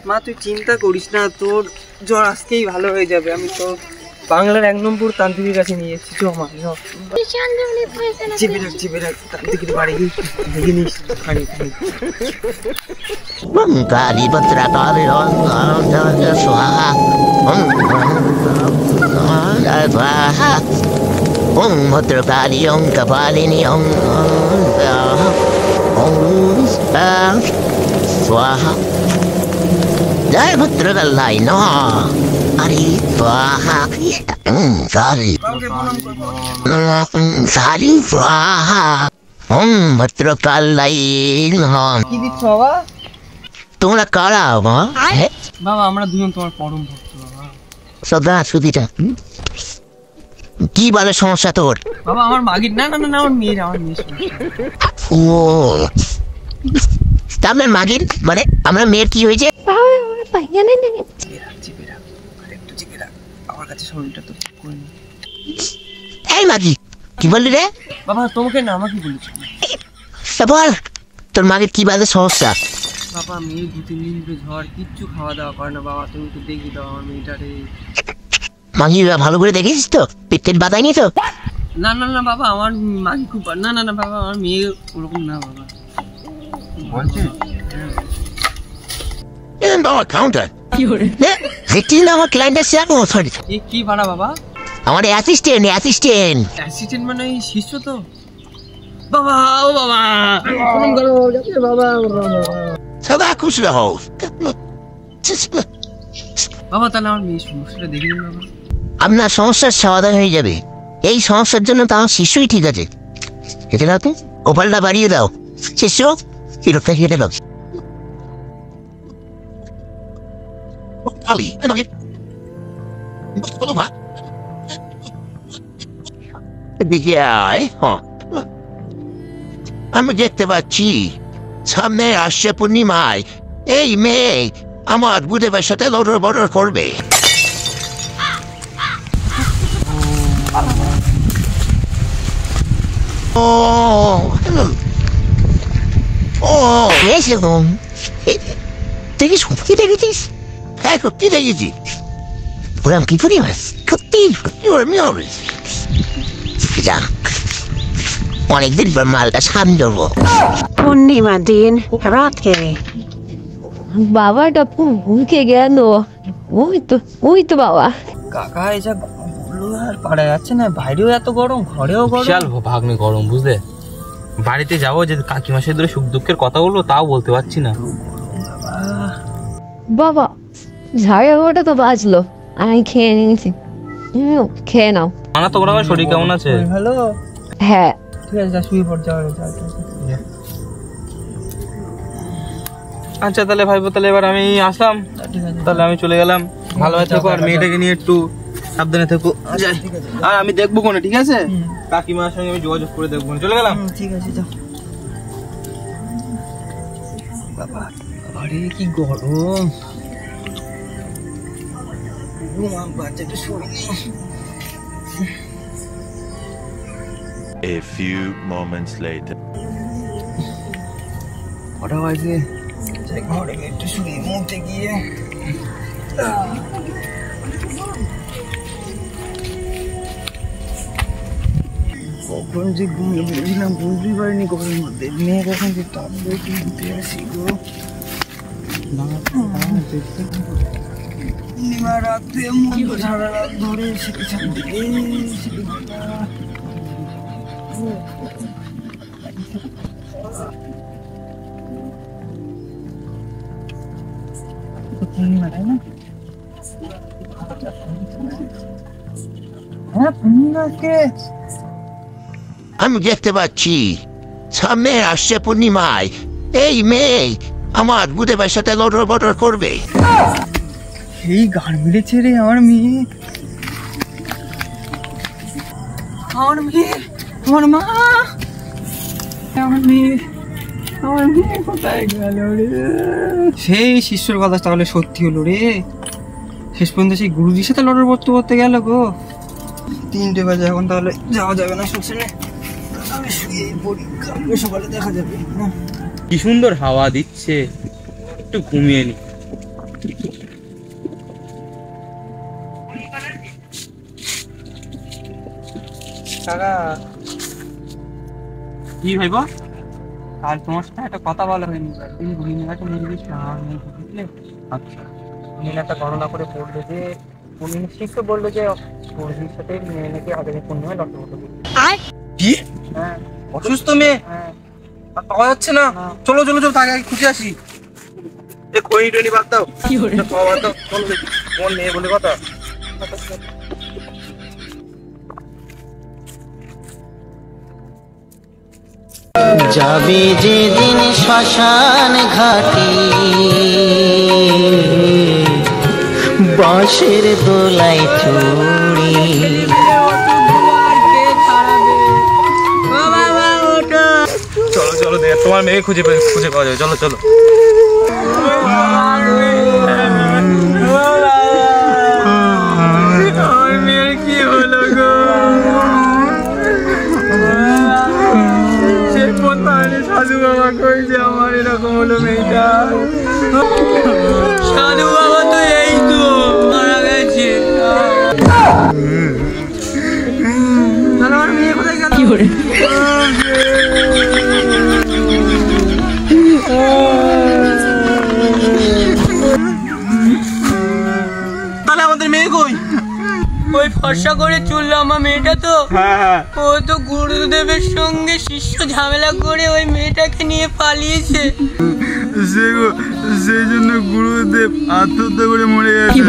মা তুই চিন্তা করিস না, তোর জ্বর আজকেই ভালো হয়ে যাবে। আমি তো বাংলার 1 নম্বর তান্ত্রিকের কাছে নিয়ে এসেছি। চ মা, চেপে রাখ তান্ত্রিকের বাড়ি গিয়ে দেখে নিস। Jai Bhadragalai no Ari Swaha Sari Sari Swaha Bhadragalai no কি দিচ্ছ বাবা? তোমরা কারা মা? বাবা আমরা দুজন তোমার পরম ভক্ত বাবা। সদা সুদিটা কি বলে সমস্যা তোর? বাবা আমার মাগির না আমার মেয়ের ও তাহলে মাগির মানে আমার মেয়ের কি হয়েছে? আমার কাছে শরীরটা তো ঠিক করে নি। এই মাগি কি বললি রে? বাবা তোমাকে না আমাকে বলেছি। বল তোর মাগির কি বাজে সমস্যা? বাবা মেয়ে 2-3 দিন ধরে ঝড়, কিচ্ছু খাওয়া দাওয়া করে না। বাবা তুমি একটু দেখি দাও আমার মেয়েটারে। মাগি ভালো করে দেখিস তো? পেটের বাদায়নি তো? না বাবা আমার মাগি খুব না বাবা আমার মেয়ে ওরকম না বাবা। বলছে কি ভাড়া বাবা? আমার অ্যাসিস্ট্যান্ট মানে শিষ্য তো বাবা। ও বাবা সদা খুশি হও বাবা। তাহলে আমার মেয়ের সমস্যাটা দেখে নিন বাবা। আপনার সমস্যার সমাধান হয়ে যাবে। এই সমস্যার জন্য তো আমার শিশুই ঠিক আছে। এটা দাও তো, ওপালটা বাড়িয়ে দাও। শিশু ফিরতটা কেটে দাও। আমি দেখতে পাচ্ছি সামনে আসছে পূর্ণিমায় এই মেয়ে আমার বুধের সাথে লড়র বড়র করবে। দেখিস কি দেখেছিস? হ্যাঁ সত্যি দেখেছি। ওরাম কি করি সত্যি অনেকদিন পর মালটা সামনে ধরবো। পূর্ণিমা দিন রাতকে বাবা টপু ঘুমকে গেল। ওই তো বাবা। কাকা এসব আর পারা যাচ্ছে না, বাইরেও এত গরম ঘরেও গরম। বিশাল ভাগ্নে গরম বুঝলে। বাড়িতে যাবো যে কাকিমার সাথে ধরে সুখ দুঃখের কথা বলবো তাও বলতে পারছি না। বাবা 11:30 তো বাজলো, আমি খেয়ে নিয়েছি। খেয়ে নাও। মানা তো ওরা শরীর কেমন আছে? হ্যালো হ্যাঁ ঠিক আছে শুয়ে পড় যাও। আচ্ছা তাহলে ভাইবো, তাহলে এবার আমি আসলাম। তাহলে আমি চলে গেলাম। ভালোভাবে থেকো আর মেয়েটাকে নিয়ে একটু সাবধানে থেকো। আর আমি দেখবো কোনে, ঠিক আছে? কাকিমার সঙ্গে আমি যোগাযোগ করে দেখবো। চলে গেলাম। ঠিক আছে যাও। বাবা আরে কি গরম। বাচ্চাটা শুয়ে A few moments later. কটা বাজে? ঘরে একটু শুয়ে মুখে গিয়ে কখন যে ঘুমিয়ে পড়েছিলাম বুঝতেই পারিনি। ঘরের মধ্যে মেয়ে কখন যে টানবে কিনতে আসি গো। পূর্ণিমা রাতে সারা রাত ধরে শিখেছিলাম দিকে পূর্ণিমা তাই না? হ্যাঁ পূর্ণিমাকে আমি দেখতে পাচ্ছি সামনে আসছে পূর্ণিমায় এই মেয়ে আমার বুধের সাথে লড়র বড়র করবে। সেই গান মেরেছে রে আমার মেয়ে। আমার মেয়ে আমার মা আমার মেয়ে কোথায় গেল রে? সেই শিষ্যর কথা তাহলে সত্যি হলো রে। শেষ পর্যন্ত সেই গুরুজির সাথে লড়ার করতে গেল গো। 3টে বাজে এখন, তাহলে যাওয়া যাবে না শুনে। আমি শুয়ে পড়ি, কালকে সকালে দেখা যাবে। কি সুন্দর হাওয়া দিচ্ছে, একটু ঘুমিয়ে নি। কাকা কি ভাইব? আর তোমার সাথে একটা কথা বলা হয়নি, তুমি বুড়ির কাছে নিয়ে গেছিলে আমার মেয়ে বুঝলে। আচ্ছা, উনি একটা গণনা করে বললো যে উনি শিষ্য বললো যে বুড়ির সাথে মেয়ে নাকি আগে পূর্ণিমায় লটমটো করবে। কি হ্যাঁ অসুস্থ মেয়ে হ্যাঁ আর পাওয়া যাচ্ছে না? চলো চলো চলো, তাকে আগে খুঁজে আসি। এ খই টনি বাদ দাও, খাওয়া বাদ দাও, চলো দেখি কোন মেয়ে বলে কথা। যাবে যেদিন শ্মশান ঘাটে বাঁশের দোলায় চড়ে চলো চলো, তোমার মেয়ে খুঁজে পাওয়া যাবে, চলো চলো। আমার মেয়ের কি হলো গো? সে কোথায় সাধু বাবা কইছে আমার এরকম হলো মেয়েটা? সাধু বাবা তো এই তো মারা গেছে। আমার মেয়ে কোথায় গেল? কি করে তাহলে আমাদের মেয়ে কই? ওই ফর্সা করে চুল আমার মেয়েটা তো, ও তো গুরুদেবের সঙ্গে শিষ্য ঝামেলা করে ওই মেয়েটাকে নিয়ে পালিয়েছে। সেই জন্য গুরুদেব আত্মহত্যা করে মরে গেছে।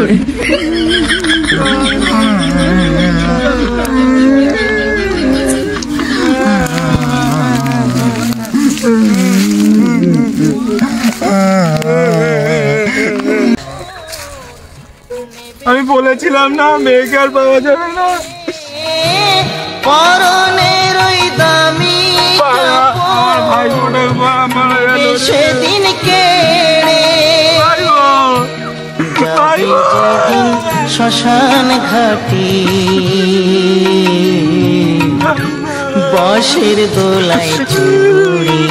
আমি বলেছিলাম না মেয়েকে আর পাওয়া যাবে না। পরনের ওই দামি আমার ভাই বোনের মা মারা গেল। সেদিন কেড়ে যাবে যেদিন শ্মশান ঘাটে বাঁশের দোলায় চড়ে